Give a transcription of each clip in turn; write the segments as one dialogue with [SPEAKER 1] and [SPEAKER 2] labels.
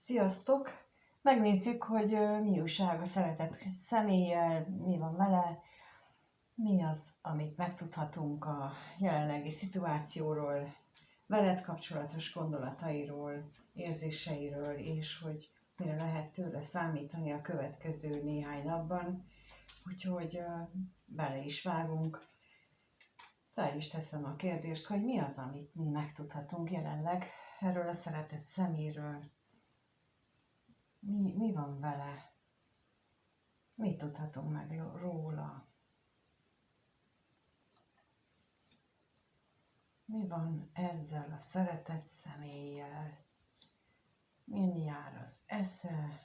[SPEAKER 1] Sziasztok! Megnézzük, hogy mi újság a szeretett személlyel, mi van vele, mi az, amit megtudhatunk a jelenlegi szituációról, veled kapcsolatos gondolatairól, érzéseiről, és hogy mire lehet tőle számítani a következő néhány napban. Úgyhogy bele is vágunk. Fel is teszem a kérdést, hogy mi az, amit mi megtudhatunk jelenleg erről a szeretett szeméről. Mi van vele? Mit tudhatunk meg róla? Mi van ezzel a szeretett személlyel? Min jár az esze?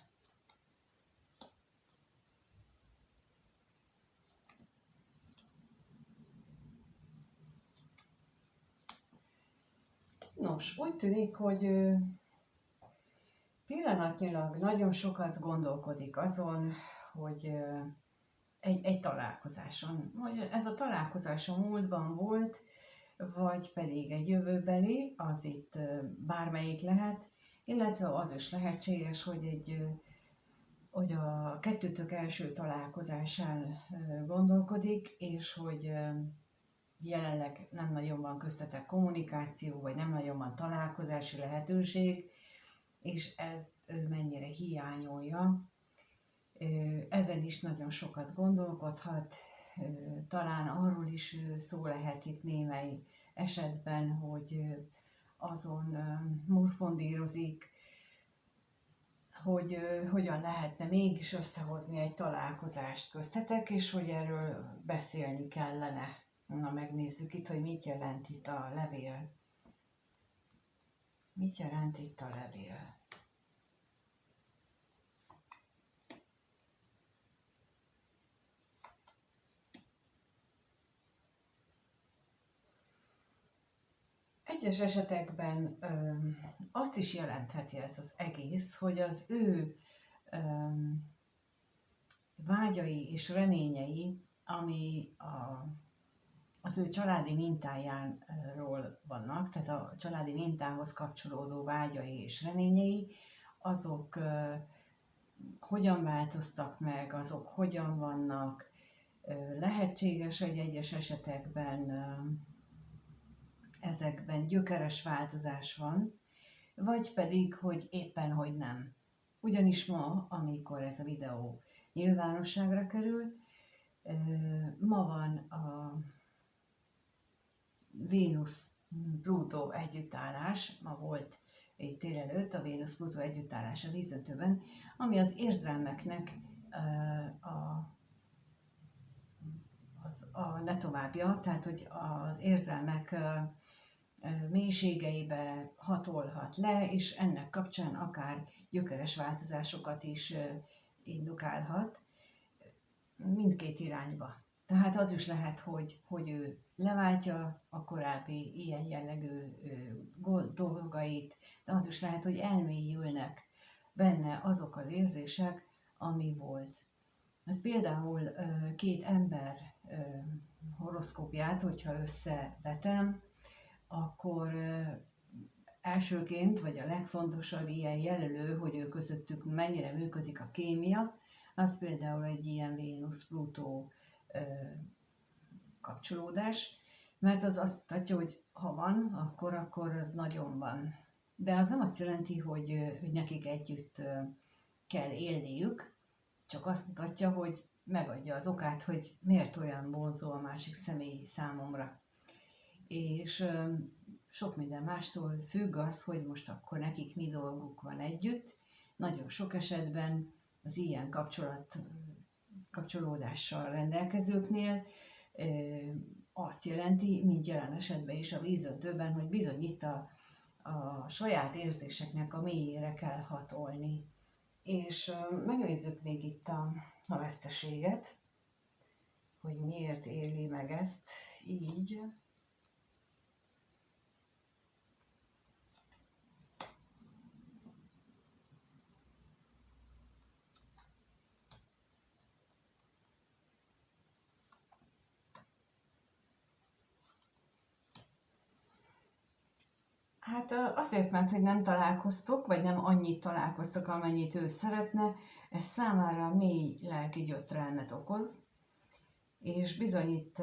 [SPEAKER 1] Nos, úgy tűnik, hogy pillanatnyilag nagyon sokat gondolkodik azon, hogy egy találkozáson, hogy ez a találkozás a múltban volt, vagy pedig egy jövőbeli, az itt bármelyik lehet, illetve az is lehetséges, hogy a kettőtök első találkozásán gondolkodik, és hogy jelenleg nem nagyon van köztetek kommunikáció, vagy nem nagyon van találkozási lehetőség, és ezt ő mennyire hiányolja. Ezen is nagyon sokat gondolkodhat, talán arról is szó lehet itt némely esetben, hogy azon morfondírozik, hogy hogyan lehetne mégis összehozni egy találkozást köztetek, és hogy erről beszélni kellene. Na, megnézzük itt, hogy mit jelent itt a levél. Mit jelent itt a levél? Egyes esetekben azt is jelentheti ez az egész, hogy az ő vágyai és reményei, ami az ő családi mintájáról vannak, tehát a családi mintához kapcsolódó vágyai és reményei, azok hogyan változtak meg, azok hogyan vannak. Lehetséges, hogy egyes esetekben ezekben gyökeres változás van, vagy pedig, hogy éppen, hogy nem. Ugyanis ma, amikor ez a videó nyilvánosságra kerül, ma van a Vénusz-Plutó együttállás, ma volt egy délelőtt a Vénusz-Plutó együttállás a vízöntőben, ami az érzelmeknek a letovábbja, tehát hogy az érzelmek mélységeibe hatolhat le, és ennek kapcsán akár gyökeres változásokat is indukálhat mindkét irányba. Tehát az is lehet, hogy ő leváltja a korábbi ilyen jellegű dolgait, de az is lehet, hogy elmélyülnek benne azok az érzések, ami volt. Hát például két ember horoszkópját, hogyha összevetem, akkor elsőként, vagy a legfontosabb ilyen jelölő, hogy ő közöttük mennyire működik a kémia, az például egy ilyen Vénusz-Plutó kapcsolódás, mert az azt mutatja, hogy ha van, akkor az nagyon van. De az nem azt jelenti, hogy nekik együtt kell élniük, csak azt mutatja, hogy megadja az okát, hogy miért olyan vonzó a másik személy számomra. És sok minden mástól függ az, hogy most akkor nekik mi dolguk van együtt. Nagyon sok esetben az ilyen kapcsolódással rendelkezőknél azt jelenti, mint jelen esetben is a vízöntőben, hogy bizony itt a saját érzéseknek a mélyére kell hatolni. És megnézzük még itt a veszteséget, hogy miért éli meg ezt így. Hát azért, mert hogy nem találkoztok, vagy nem annyit találkoztok, amennyit ő szeretne, ez számára mély lelki gyötrelmet okoz, és bizony itt,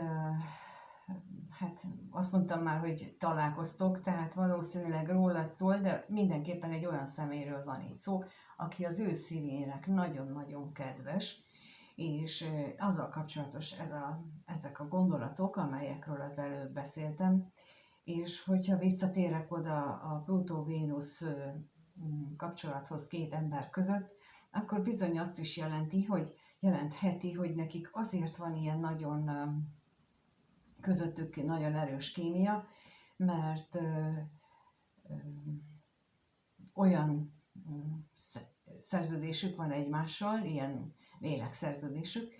[SPEAKER 1] hát azt mondtam már, hogy találkoztok, tehát valószínűleg rólad szól, de mindenképpen egy olyan személyről van itt szó, aki az ő szívének nagyon-nagyon kedves, és azzal kapcsolatos ezek a gondolatok, amelyekről az előbb beszéltem, és hogyha visszatérek oda a Plutó-Vénusz kapcsolathoz két ember között, akkor bizony azt is jelentheti, hogy nekik azért van ilyen nagyon közöttük nagyon erős kémia, mert olyan szerződésük van egymással, ilyen lélekszerződésük,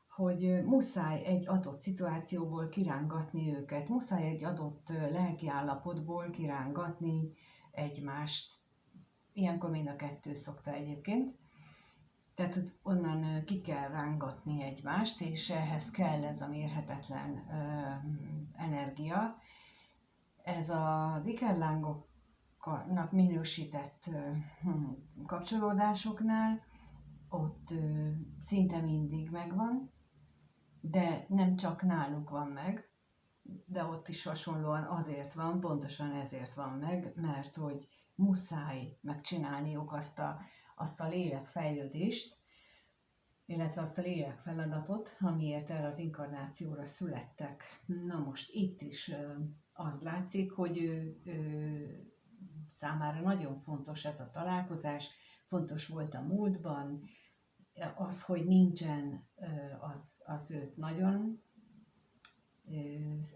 [SPEAKER 1] hogy muszáj egy adott szituációból kirángatni őket, muszáj egy adott lelkiállapotból kirángatni egymást. Ilyenkor mind a kettő szokta egyébként. Tehát onnan ki kell rángatni egymást, és ehhez kell ez a mérhetetlen energia. Ez az ikerlángoknak minősített kapcsolódásoknál ott szinte mindig megvan, de nem csak náluk van meg, de ott is hasonlóan azért van, pontosan ezért van meg, mert hogy muszáj megcsinálniuk azt a lélekfejlődést, illetve azt a lélekfeladatot, amiért erre az inkarnációra születtek. Na most itt is az látszik, hogy ő számára nagyon fontos ez a találkozás, fontos volt a múltban, az, hogy nincsen, az őt nagyon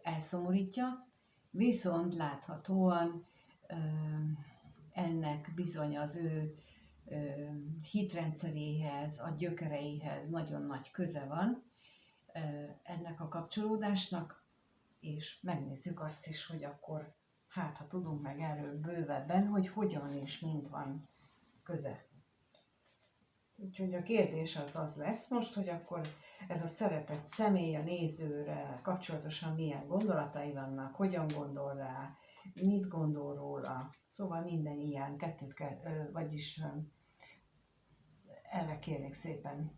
[SPEAKER 1] elszomorítja, viszont láthatóan ennek bizony az ő hitrendszeréhez, a gyökereihez nagyon nagy köze van ennek a kapcsolódásnak, és megnézzük azt is, hogy akkor hát, ha tudunk meg erről bővebben, hogy hogyan és mint van köze. Úgyhogy a kérdés az lesz most, hogy akkor ez a szeretett személy a nézőre kapcsolatosan milyen gondolatai vannak, hogyan gondol rá, mit gondol róla. Szóval minden ilyen kettőt kell, vagyis erre kérnék szépen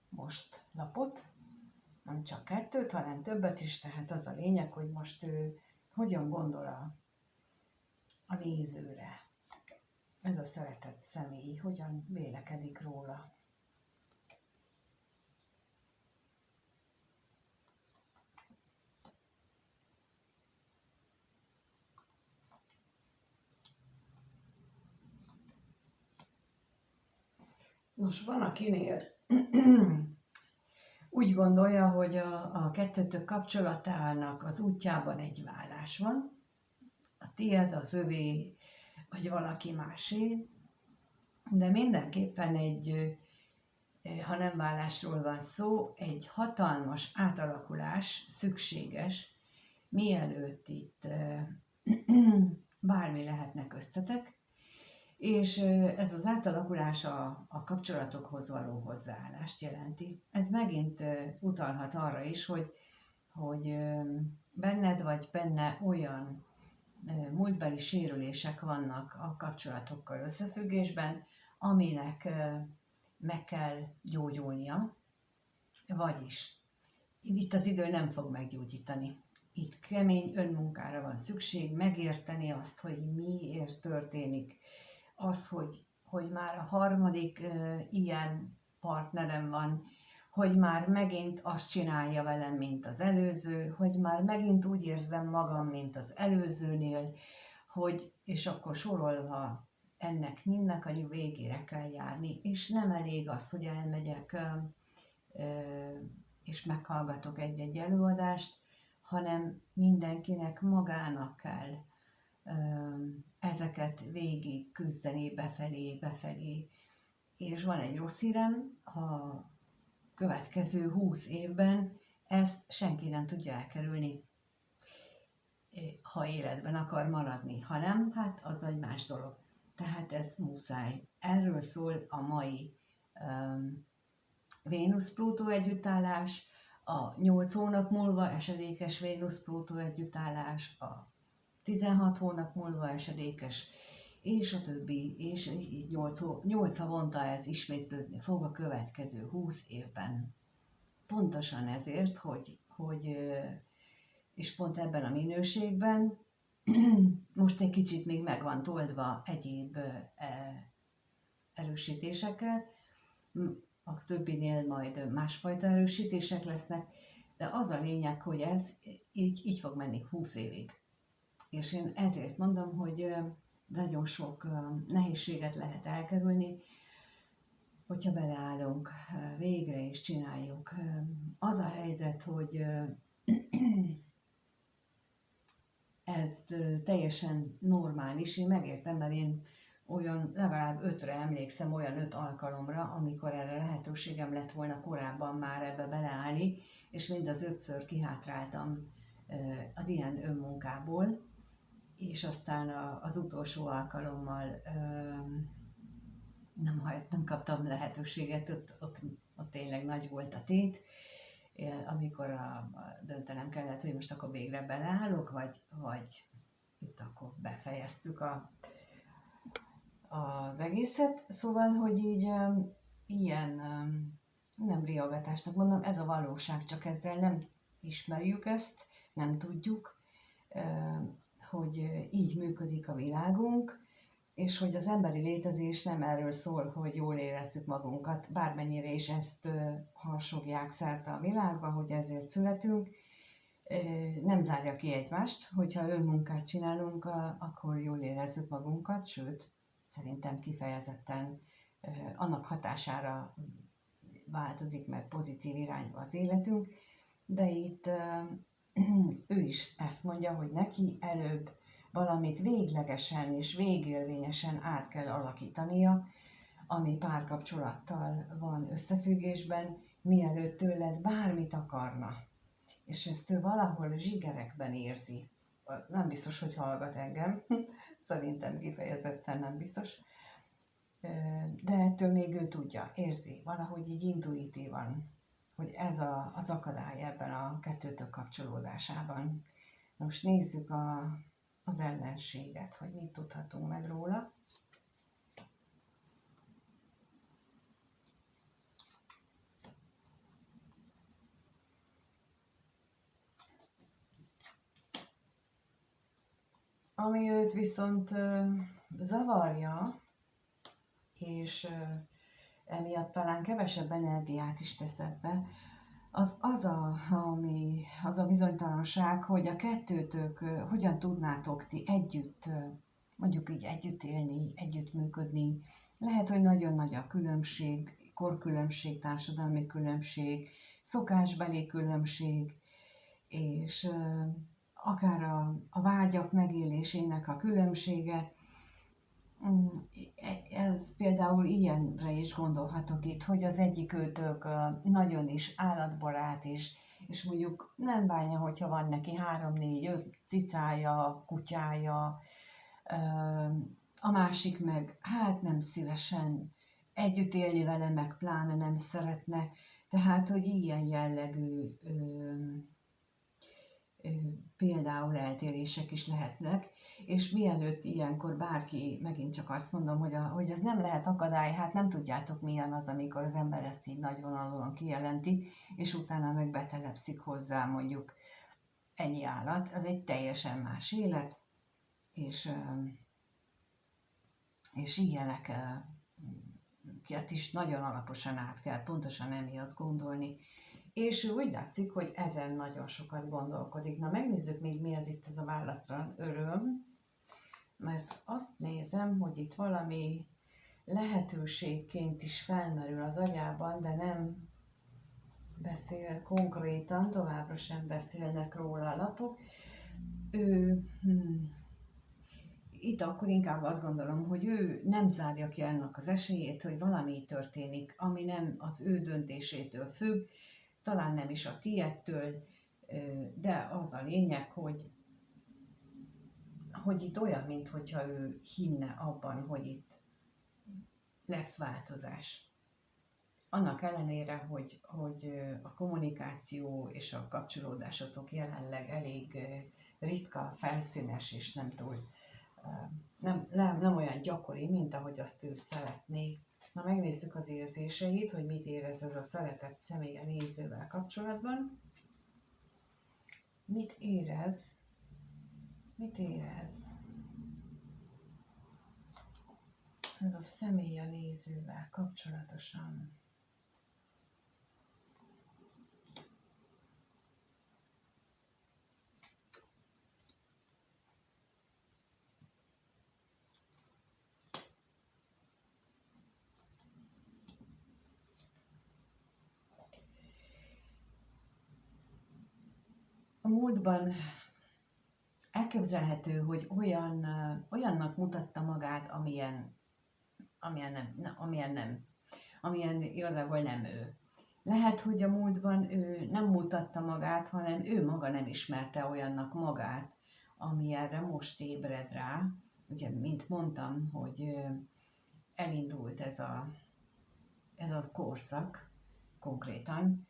[SPEAKER 1] most lapot, nem csak kettőt, hanem többet is, tehát az a lényeg, hogy most ő hogyan gondol a nézőre. Ez a szeretett személy, hogyan vélekedik róla. Nos, van akinél úgy gondolja, hogy a kettőtök kapcsolatának az útjában egy vállás van, a tiéd, az övé, vagy valaki másé, de mindenképpen ha nem vállásról van szó, egy hatalmas átalakulás szükséges, mielőtt itt bármi lehetne köztetek, és ez az átalakulás a kapcsolatokhoz való hozzáállást jelenti. Ez megint utalhat arra is, hogy benned vagy benne olyan múltbeli sérülések vannak a kapcsolatokkal összefüggésben, aminek meg kell gyógyulnia, vagyis itt az idő nem fog meggyógyítani. Itt kemény önmunkára van szükség, megérteni azt, hogy miért történik, az, hogy már a harmadik ilyen partnerem van, hogy már megint azt csinálja velem, mint az előző, hogy már megint úgy érzem magam, mint az előzőnél, és akkor sorolva ennek mindnek a végére kell járni, és nem elég az, hogy elmegyek és meghallgatok egy-egy előadást, hanem mindenkinek magának kell ezeket végig küzdeni befelé. És van egy rossz hírem, a következő 20 évben ezt senki nem tudja elkerülni, ha életben akar maradni. Ha nem, hát az egy más dolog. Tehát ez muszáj. Erről szól a mai Vénusz-Plutó együttállás, a 8 hónap múlva esedékes Vénusz-Plutó együttállás, a 16 hónap múlva esedékes, és a többi, és így 8 havonta ez ismétlődni fog a következő 20 évben. Pontosan ezért, hogy és pont ebben a minőségben most egy kicsit még meg van toldva egyéb erősítésekkel, a többinél majd másfajta erősítések lesznek, de az a lényeg, hogy ez így fog menni 20 évig. És én ezért mondom, hogy nagyon sok nehézséget lehet elkerülni, hogyha beleállunk végre és csináljuk. Az a helyzet, hogy ez teljesen normális, én megértem, mert én olyan legalább 5-re emlékszem, olyan 5 alkalomra, amikor erre lehetőségem lett volna korábban már ebbe beleállni, és mind az 5-ször kihátráltam az ilyen önmunkából, és aztán az utolsó alkalommal nem kaptam lehetőséget, ott tényleg nagy volt a tét, amikor döntenem kellett, hogy most akkor végre beleállok, vagy itt akkor befejeztük az egészet. Szóval, hogy így ilyen nem riogatásnak mondom, ez a valóság, csak ezzel nem ismerjük ezt, nem tudjuk, hogy így működik a világunk, és hogy az emberi létezés nem erről szól, hogy jól érezzük magunkat, bármennyire is ezt harsogják szerte a világban, hogy ezért születünk, nem zárja ki egymást, hogyha önmunkát csinálunk, akkor jól érezzük magunkat, sőt, szerintem kifejezetten annak hatására változik meg pozitív irányba az életünk, de itt ő is ezt mondja, hogy neki előbb valamit véglegesen és végérvényesen át kell alakítania, ami párkapcsolattal van összefüggésben, mielőtt tőled bármit akarna. És ezt ő valahol zsigerekben érzi. Nem biztos, hogy hallgat engem, szerintem kifejezetten nem biztos, de ettől még ő tudja, érzi, valahogy így intuitívan, hogy ez az akadály ebben a kettőtök kapcsolódásában. Most nézzük az ellenséget, hogy mit tudhatunk meg róla. Ami őt viszont zavarja, és emiatt talán kevesebb energiát is tesz ebbe, az a bizonytalanság, hogy a kettőtök hogyan tudnátok ti együtt, mondjuk így együtt élni, együtt működni. Lehet, hogy nagyon nagy a különbség, korkülönbség, társadalmi különbség, szokásbeli különbség, és akár a vágyak megélésének a különbsége. Ez például ilyenre is gondolhatok itt, hogy az egyik őtök nagyon is állatbarát is, és mondjuk nem bánja, hogyha van neki 3-4-5 cicája, kutyája, a másik meg hát nem szívesen együtt élni vele, meg pláne nem szeretne, tehát hogy ilyen jellegű például eltérések is lehetnek, és mielőtt ilyenkor bárki, megint csak azt mondom, hogy ez nem lehet akadály, hát nem tudjátok milyen az, amikor az ember ezt így nagyvonalúan kijelenti, és utána meg betelepszik hozzá mondjuk ennyi állat, az egy teljesen más élet, és ilyeneket is nagyon alaposan át kell pontosan emiatt gondolni. És ő úgy látszik, hogy ezen nagyon sokat gondolkodik. Na megnézzük még mi az itt ez a vállalatlan öröm, mert azt nézem, hogy itt valami lehetőségként is felmerül az agyában, de nem beszél konkrétan, továbbra sem beszélnek róla a lapok. Itt akkor inkább azt gondolom, hogy ő nem zárja ki ennek az esélyét, hogy valami történik, ami nem az ő döntésétől függ, talán nem is a tiédtől, de az a lényeg, hogy itt olyan, mintha ő hinne abban, hogy itt lesz változás. Annak ellenére, hogy a kommunikáció és a kapcsolódásotok jelenleg elég ritka, felszínes és nem túl, nem olyan gyakori, mint ahogy azt ő szeretné. Na, megnézzük az érzéseit, hogy mit érez ez a szeretett személy a nézővel kapcsolatban. Mit érez? Mit érez ez a személy a nézővel kapcsolatosan? A múltban elképzelhető, hogy olyannak mutatta magát, amilyen igazából nem ő. Lehet, hogy a múltban ő nem mutatta magát, hanem ő maga nem ismerte olyannak magát, ami erre most ébred rá. Ugye, mint mondtam, hogy elindult ez a korszak konkrétan,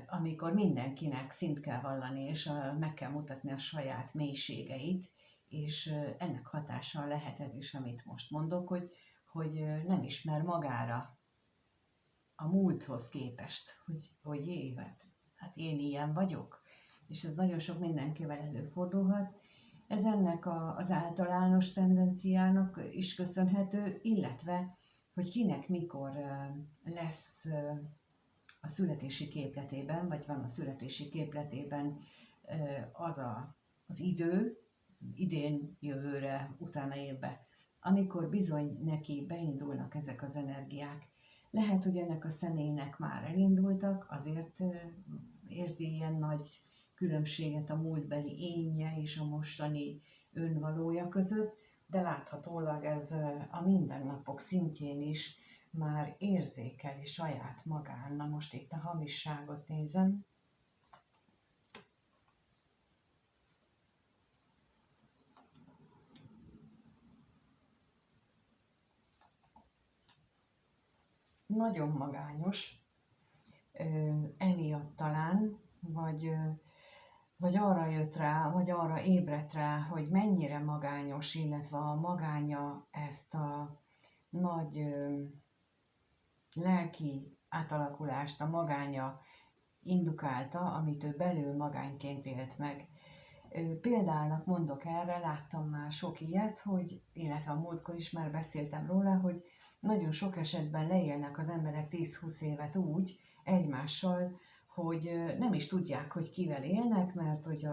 [SPEAKER 1] amikor mindenkinek szint kell vallani, és meg kell mutatni a saját mélységeit, és ennek hatással lehet ez is, amit most mondok, hogy nem ismer magára a múlthoz képest, hogy évet, hát én ilyen vagyok, és ez nagyon sok mindenkivel előfordulhat. Ez ennek az általános tendenciának is köszönhető, illetve, hogy kinek mikor lesz a születési képletében, vagy van a születési képletében az idő, idén, jövőre, utána évbe, amikor bizony neki beindulnak ezek az energiák. Lehet, hogy ennek a személynek már elindultak, azért érzi ilyen nagy különbséget a múltbeli énje és a mostani önvalója között, de láthatólag ez a mindennapok szintjén is már érzékeli saját magán. Na most itt a hamisságot nézem. Nagyon magányos, emiatt talán, vagy arra jött rá, vagy arra ébredt rá, hogy mennyire magányos, illetve a magánya ezt a nagy lelki átalakulást, a magánya indukálta, amit ő belül magányként élt meg. Példának mondok erre, láttam már sok ilyet, illetve a múltkor is már beszéltem róla, hogy nagyon sok esetben leélnek az emberek 10-20 évet úgy egymással, hogy nem is tudják, hogy kivel élnek, mert hogy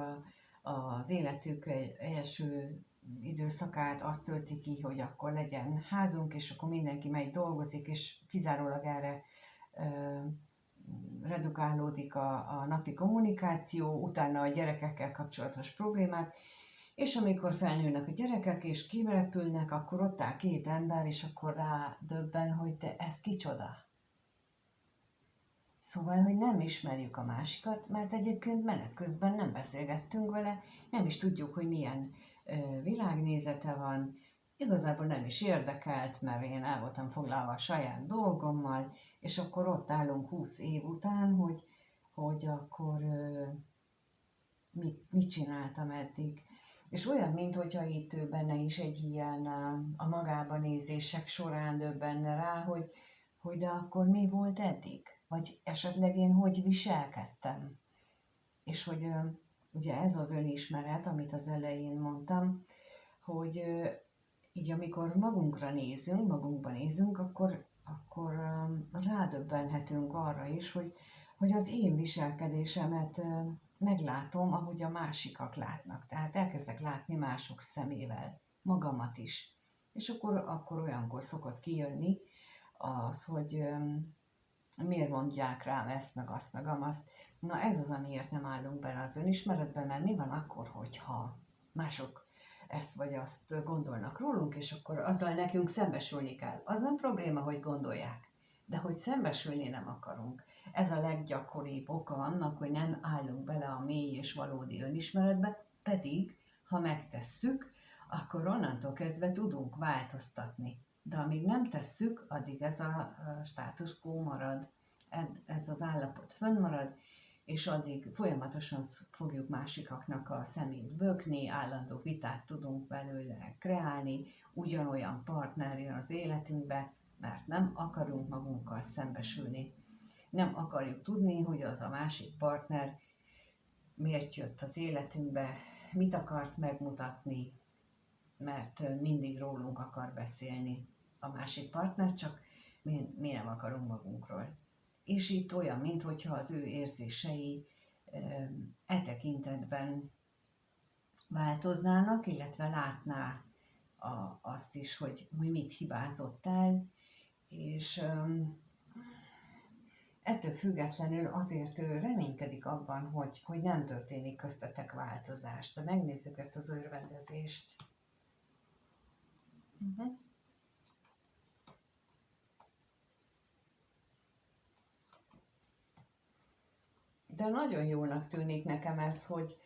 [SPEAKER 1] az életük első időszakát azt tölti ki, hogy akkor legyen házunk, és akkor mindenki megy dolgozik, és kizárólag erre redukálódik a napi kommunikáció, utána a gyerekekkel kapcsolatos problémák, és amikor felnőnek a gyerekek és kirepülnek, akkor ott áll két ember, és akkor rádöbben, hogy de ez kicsoda. Szóval, hogy nem ismerjük a másikat, mert egyébként menet közben nem beszélgettünk vele, nem is tudjuk, hogy milyen világnézete van, igazából nem is érdekelt, mert én el voltam foglalva a saját dolgommal, és akkor ott állunk 20 év után, hogy akkor mit csináltam eddig. És olyan, mintha itt ő benne is egy ilyen a magába nézések során döbbenne rá, hogy de akkor mi volt eddig? Vagy esetleg én hogy viselkedtem? És hogy ugye ez az önismeret, amit az elején mondtam, hogy így amikor magunkba nézünk, akkor rádöbbenhetünk arra is, hogy az én viselkedésemet meglátom, ahogy a másikak látnak. Tehát elkezdek látni mások szemével, magamat is. És akkor olyankor szokott kijönni az, hogy miért mondják rám ezt, meg azt, meg amazt. Na ez az, amiért nem állunk bele az önismeretbe, mert mi van akkor, hogyha mások ezt vagy azt gondolnak rólunk, és akkor azzal nekünk szembesülni kell. Az nem probléma, hogy gondolják, de hogy szembesülni nem akarunk. Ez a leggyakoribb oka annak, hogy nem állunk bele a mély és valódi önismeretbe, pedig, ha megtesszük, akkor onnantól kezdve tudunk változtatni. De amíg nem tesszük, addig ez a status quo marad, ez az állapot fönnmarad, és addig folyamatosan fogjuk másikaknak a szemét bökni, állandó vitát tudunk belőle kreálni, ugyanolyan partner jön az életünkbe, mert nem akarunk magunkkal szembesülni. Nem akarjuk tudni, hogy az a másik partner miért jött az életünkbe, mit akart megmutatni, mert mindig rólunk akar beszélni a másik partner, csak mi nem akarunk magunkról. És itt olyan, mintha az ő érzései tekintetben változnának, illetve látná azt is, hogy mit hibázott el, és ettől függetlenül azért ő reménykedik abban, hogy nem történik köztetek változást. De megnézzük ezt az örvendezést. De nagyon jónak tűnik nekem ez, hogy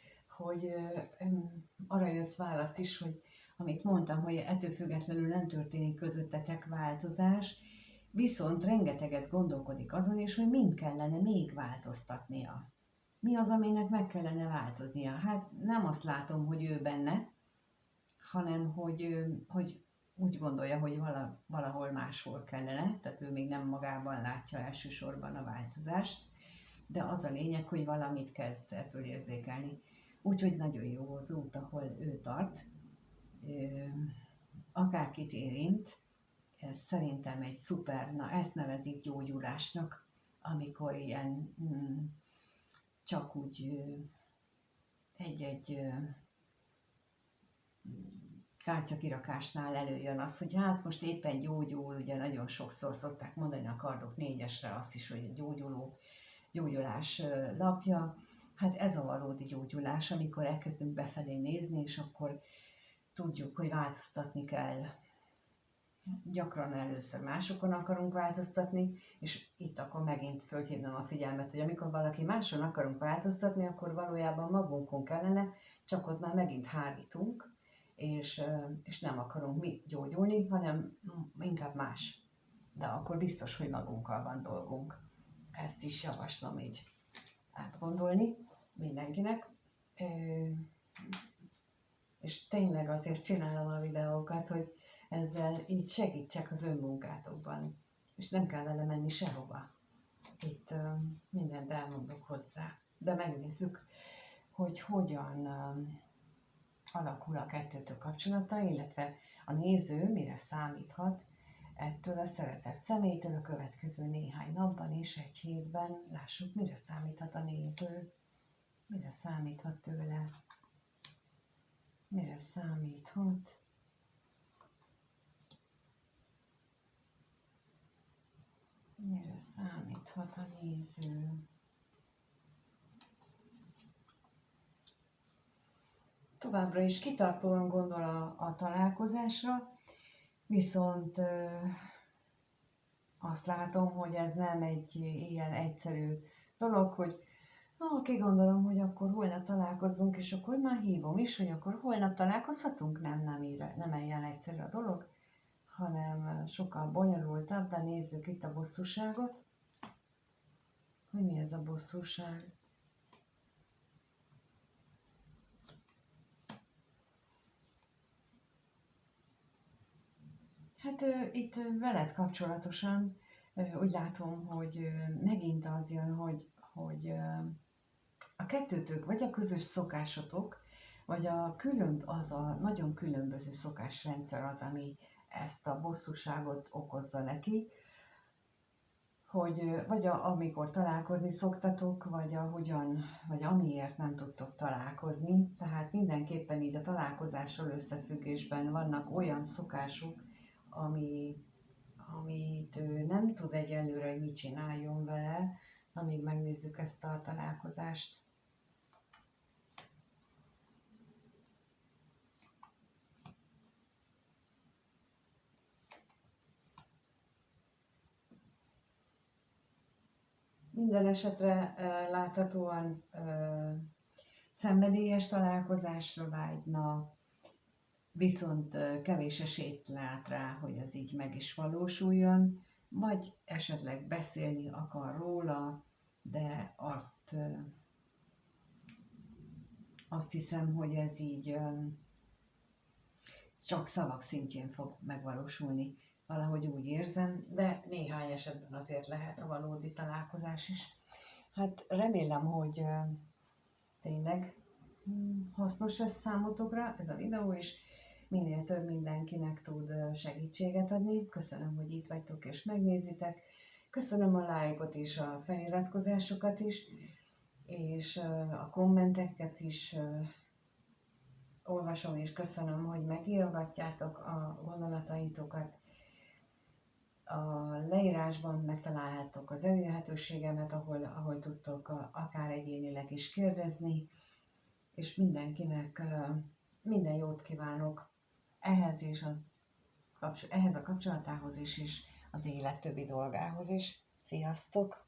[SPEAKER 1] arra jött válasz is, hogy amit mondtam, hogy ettől függetlenül nem történik közöttetek változás, viszont rengeteget gondolkodik azon is, hogy mind kellene még változtatnia. Mi az, aminek meg kellene változnia? Hát nem azt látom, hogy ő benne, hanem hogy úgy gondolja, hogy valahol máshol kellene, tehát ő még nem magában látja elsősorban a változást, de az a lényeg, hogy valamit kezd ebből érzékelni. Úgyhogy nagyon jó az út, ahol ő tart. Akárkit érint, ez szerintem egy szuper, ezt nevezik gyógyulásnak, amikor ilyen csak úgy egy kártyakirakásnál előjön az, hogy hát most éppen gyógyul, ugye nagyon sokszor szokták mondani a Kardok 4-esre azt is, hogy gyógyulás lapja. Hát ez a valódi gyógyulás, amikor elkezdünk befelé nézni, és akkor tudjuk, hogy változtatni kell. Gyakran először másokon akarunk változtatni, és itt akkor megint fölhívnám a figyelmet, hogy amikor valaki máson akarunk változtatni, akkor valójában magunkon kellene, csak ott már megint hárítunk, és nem akarunk mi gyógyulni, hanem inkább más. De akkor biztos, hogy magunkkal van dolgunk. Ezt is javaslom így átgondolni mindenkinek. És tényleg azért csinálom a videókat, hogy ezzel így segítsek az önmunkátokban. És nem kell vele menni sehova. Itt mindent elmondok hozzá. De megnézzük, hogy hogyan alakul a kettőtök kapcsolata, illetve a néző mire számíthat ettől a szeretett személytől a következő néhány napban és egy hétben. Lássuk, mire számíthat a néző, mire számíthat tőle, mire számíthat. Mire számíthat a néző? Továbbra is kitartóan gondol a találkozásra, viszont azt látom, hogy ez nem egy ilyen egyszerű dolog, hogy kigondolom, hogy akkor holnap találkozzunk, és akkor már hívom is, hogy akkor holnap találkozhatunk. Nem ilyen egyszerű a dolog, hanem sokkal bonyolultabb, de nézzük itt a bosszúságot. Hogy mi ez a bosszúság? Hát itt veled kapcsolatosan úgy látom, hogy megint az jön, hogy a kettőtök vagy a közös szokásotok, vagy az a nagyon különböző szokásrendszer az, ami ezt a bosszúságot okozza neki, hogy vagy amikor találkozni szoktatok, vagy amiért nem tudtok találkozni. Tehát mindenképpen így a találkozással összefüggésben vannak olyan szokások, amit ő nem tud egyelőre, hogy mit csináljon vele, amíg megnézzük ezt a találkozást. Minden esetre láthatóan szenvedélyes találkozásra vágyna, viszont kevés esélyt lát rá, hogy ez így meg is valósuljon, vagy esetleg beszélni akar róla, de azt hiszem, hogy ez így csak szavak szintjén fog megvalósulni. Valahogy úgy érzem, de néhány esetben azért lehet a valódi találkozás is. Hát remélem, hogy tényleg hasznos lesz számotokra ez a videó, és minél több mindenkinek tud segítséget adni. Köszönöm, hogy itt vagytok és megnézitek. Köszönöm a lájkot és a feliratkozásokat is, és a kommenteket is olvasom, és köszönöm, hogy megírogatjátok a gondolataitokat. A leírásban megtalálhattok az elérhetőségemet, ahol tudtok akár egyénileg is kérdezni, és mindenkinek minden jót kívánok ehhez a kapcsolatához is, és az élet többi dolgához is. Sziasztok!